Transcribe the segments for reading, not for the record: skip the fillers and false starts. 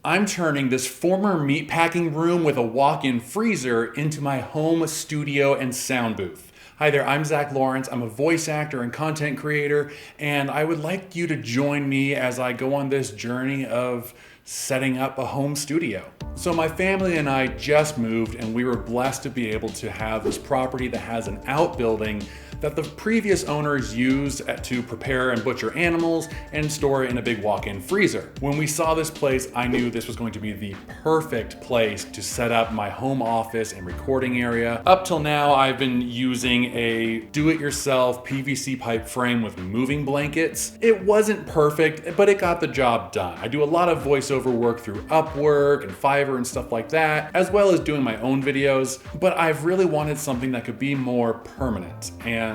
I'm turning this former meatpacking room with a walk-in freezer into my home studio and sound booth. Hi there, I'm Zach Lawrence. I'm a voice actor and content creator, and I would like you to join me as I go on this journey of setting up a home studio. So my family and I just moved, and we were blessed to be able to have this property that has an outbuilding that the previous owners used to prepare and butcher animals and store in a big walk-in freezer. When we saw this place, I knew this was going to be the perfect place to set up my home office and recording area. Up till now, I've been using a do-it-yourself PVC pipe frame with moving blankets. It wasn't perfect, but it got the job done. I do a lot of voiceover work through Upwork and Fiverr and stuff like that, as well as doing my own videos, but I've really wanted something that could be more permanent, and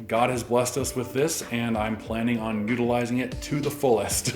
God has blessed us with this, and I'm planning on utilizing it to the fullest.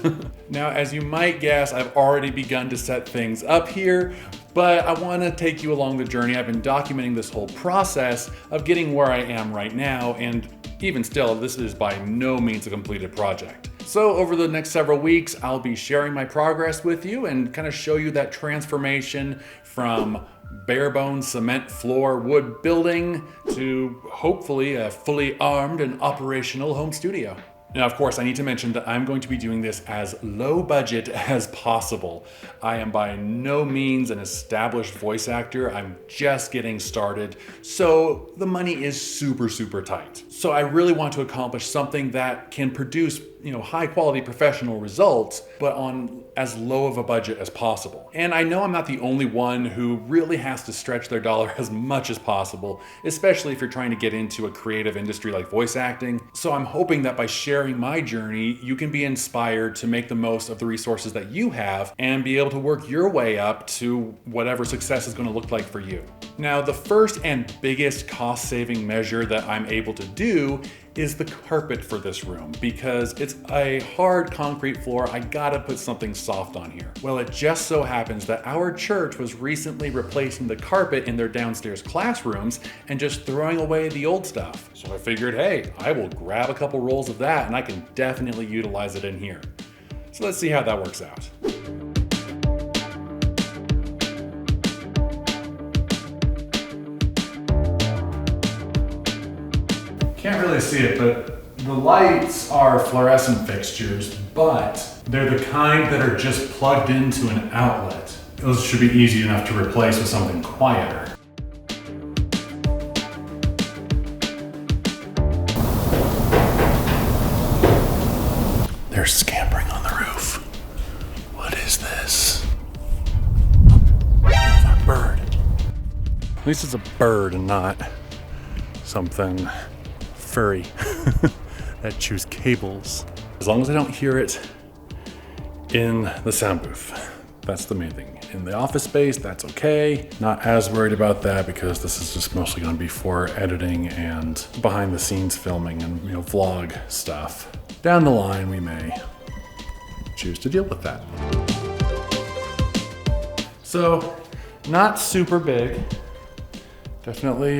Now, as you might guess, I've already begun to set things up here, but I want to take you along the journey. I've been documenting this whole process of getting where I am right now, and even still, this is by no means a completed project. So over the next several weeks, I'll be sharing my progress with you and kind of show you that transformation from bare bones cement floor wood building to hopefully a fully armed and operational home studio. Now, of course, I need to mention that I'm going to be doing this as low budget as possible. I am by no means an established voice actor. I'm just getting started, so the money is super tight. So I really want to accomplish something that can produce, high quality professional results, but on as low of a budget as possible. And I know I'm not the only one who really has to stretch their dollar as much as possible, especially if you're trying to get into a creative industry like voice acting. So I'm hoping that by sharing my journey, you can be inspired to make the most of the resources that you have and be able to work your way up to whatever success is going to look like for you. Now, the first and biggest cost-saving measure that I'm able to do is the carpet for this room. Because it's a hard concrete floor, I gotta put something soft on here. Well, it just so happens that our church was recently replacing the carpet in their downstairs classrooms and just throwing away the old stuff. So I figured, hey, I will grab a couple rolls of that and I can definitely utilize it in here. So let's see how that works out. Can't really see it, but the lights are fluorescent fixtures, but they're the kind that are just plugged into an outlet. Those should be easy enough to replace with something quieter. They're scampering on the roof. What is this? It's a bird. At least it's a bird and not something furry that chews cables. As long as I don't hear it in the sound booth, that's the main thing. In the office space, that's okay. Not as worried about that because this is just mostly going to be for editing and behind the scenes filming and vlog stuff. Down the line, we may choose to deal with that. So, not super big. Definitely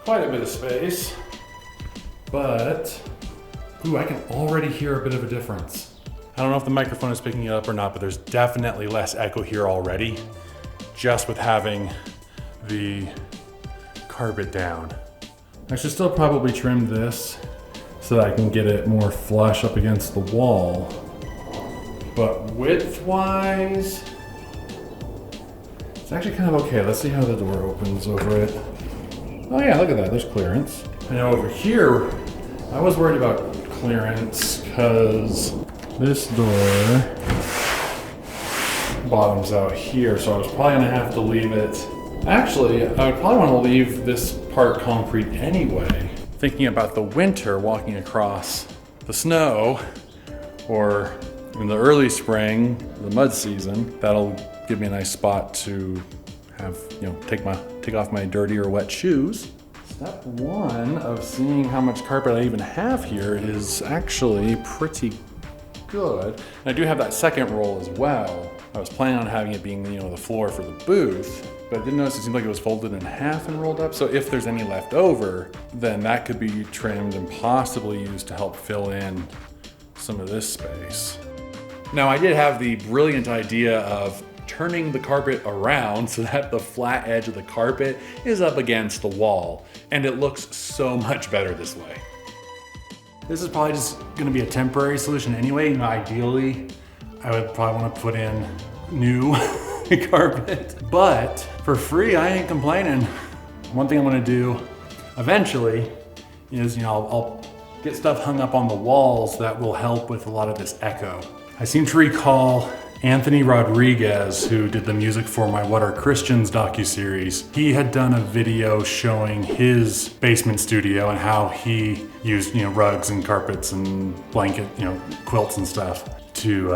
quite a bit of space. But, I can already hear a bit of a difference. I don't know if the microphone is picking it up or not, but there's definitely less echo here already, just with having the carpet down. I should still probably trim this so that I can get it more flush up against the wall. But width-wise, it's actually kind of okay. Let's see how the door opens over it. Oh yeah, look at that, there's clearance. I know over here, I was worried about clearance because this door bottoms out here, so I was probably gonna have to leave it. Actually, I would probably want to leave this part concrete anyway. Thinking about the winter, walking across the snow, or in the early spring, the mud season, that'll give me a nice spot to have, take off my dirty or wet shoes. Step one of seeing how much carpet I even have here is actually pretty good. And I do have that second roll as well. I was planning on having it being, the floor for the booth, but I did notice it seemed like it was folded in half and rolled up. So if there's any left over, then that could be trimmed and possibly used to help fill in some of this space. Now, I did have the brilliant idea of turning the carpet around so that the flat edge of the carpet is up against the wall, and it looks so much better this way. This is probably just gonna be a temporary solution anyway. You know, ideally, I would probably wanna put in new carpet, but for free, I ain't complaining. One thing I'm gonna do eventually is, I'll get stuff hung up on the walls that will help with a lot of this echo. I seem to recall Anthony Rodriguez, who did the music for my What Are Christians docuseries. He had done a video showing his basement studio and how he used, rugs and carpets and blanket, quilts and stuff to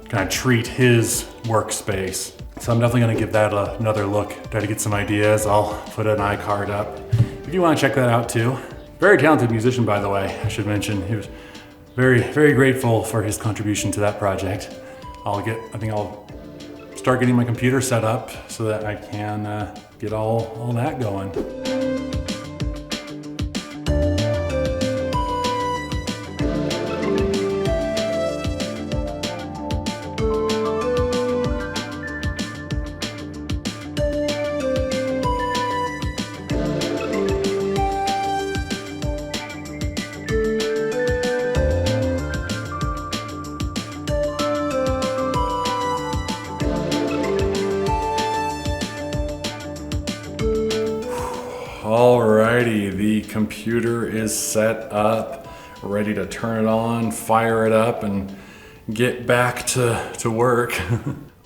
kind of treat his workspace. So I'm definitely gonna give that another look, try to get some ideas. I'll put an iCard up if you wanna check that out too. Very talented musician, by the way, I should mention. He was very, very grateful for his contribution to that project. I think I'll start getting my computer set up so that I can get all that going. Alrighty, the computer is set up, ready to turn it on, fire it up, and get back to work.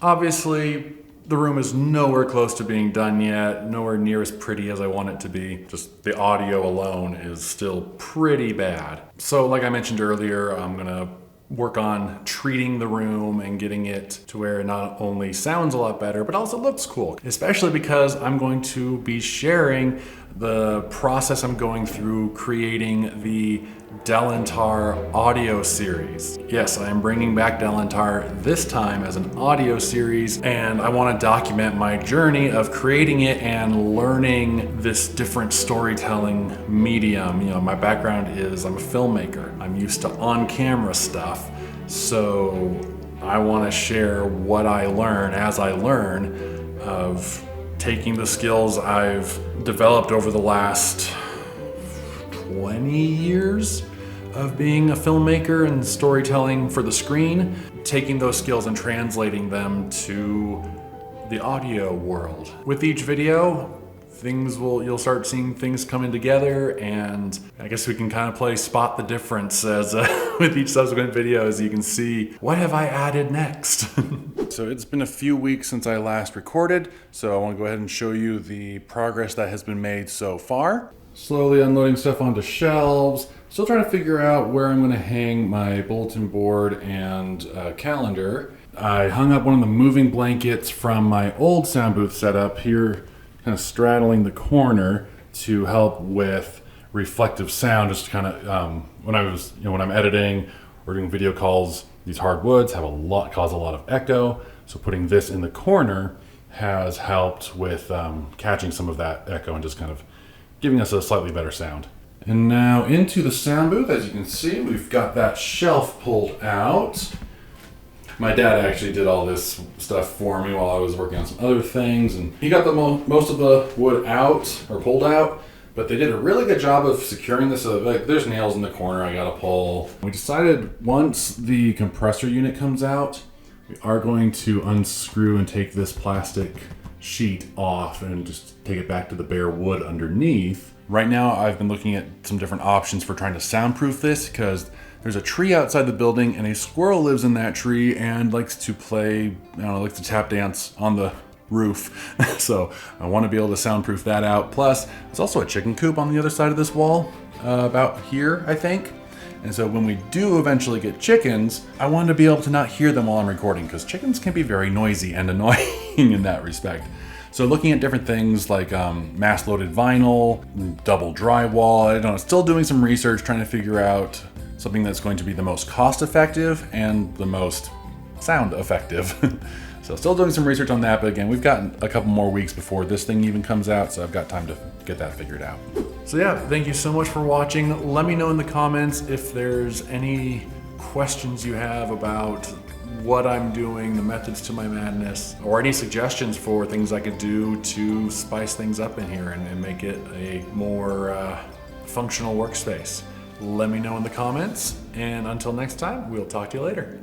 Obviously, the room is nowhere close to being done yet, nowhere near as pretty as I want it to be. Just the audio alone is still pretty bad. So like I mentioned earlier, I'm gonna work on treating the room and getting it to where it not only sounds a lot better, but also looks cool. Especially because I'm going to be sharing the process I'm going through creating the Delantar audio series. Yes, I am bringing back Delantar this time as an audio series, and I want to document my journey of creating it and learning this different storytelling medium. My background is I'm a filmmaker. I'm used to on-camera stuff, so I want to share what I learn as I learn of taking the skills I've developed over the last 20 years of being a filmmaker and storytelling for the screen, taking those skills and translating them to the audio world. With each video, you'll start seeing things coming together, and I guess we can kind of play spot the difference as with each subsequent video, as you can see, what have I added next? So it's been a few weeks since I last recorded, so I want to go ahead and show you the progress that has been made so far. Slowly unloading stuff onto shelves, still trying to figure out where I'm going to hang my bulletin board and calendar. I hung up one of the moving blankets from my old sound booth setup here, kind of straddling the corner to help with reflective sound. Just kind of when I'm editing or doing video calls, these hardwoods cause a lot of echo. So putting this in the corner has helped with catching some of that echo and just kind of giving us a slightly better sound. And now into the sound booth. As you can see, we've got that shelf pulled out. My dad actually did all this stuff for me while I was working on some other things, and he got the most of the wood out, or pulled out, but they did a really good job of securing this. There's nails in the corner I gotta pull. We decided once the compressor unit comes out, we are going to unscrew and take this plastic sheet off and just take it back to the bare wood underneath. Right now, I've been looking at some different options for trying to soundproof this, because there's a tree outside the building and a squirrel lives in that tree and likes to likes to tap dance on the roof. So I want to be able to soundproof that out. Plus, there's also a chicken coop on the other side of this wall, about here, I think. And so when we do eventually get chickens, I want to be able to not hear them while I'm recording, because chickens can be very noisy and annoying in that respect. So looking at different things like mass-loaded vinyl, double drywall, still doing some research, trying to figure out something that's going to be the most cost-effective and the most sound-effective. So still doing some research on that, but again, we've got a couple more weeks before this thing even comes out, so I've got time to get that figured out. So yeah, thank you so much for watching. Let me know in the comments if there's any questions you have about what I'm doing, the methods to my madness, or any suggestions for things I could do to spice things up in here and make it a more functional workspace. Let me know in the comments, and until next time, we'll talk to you later.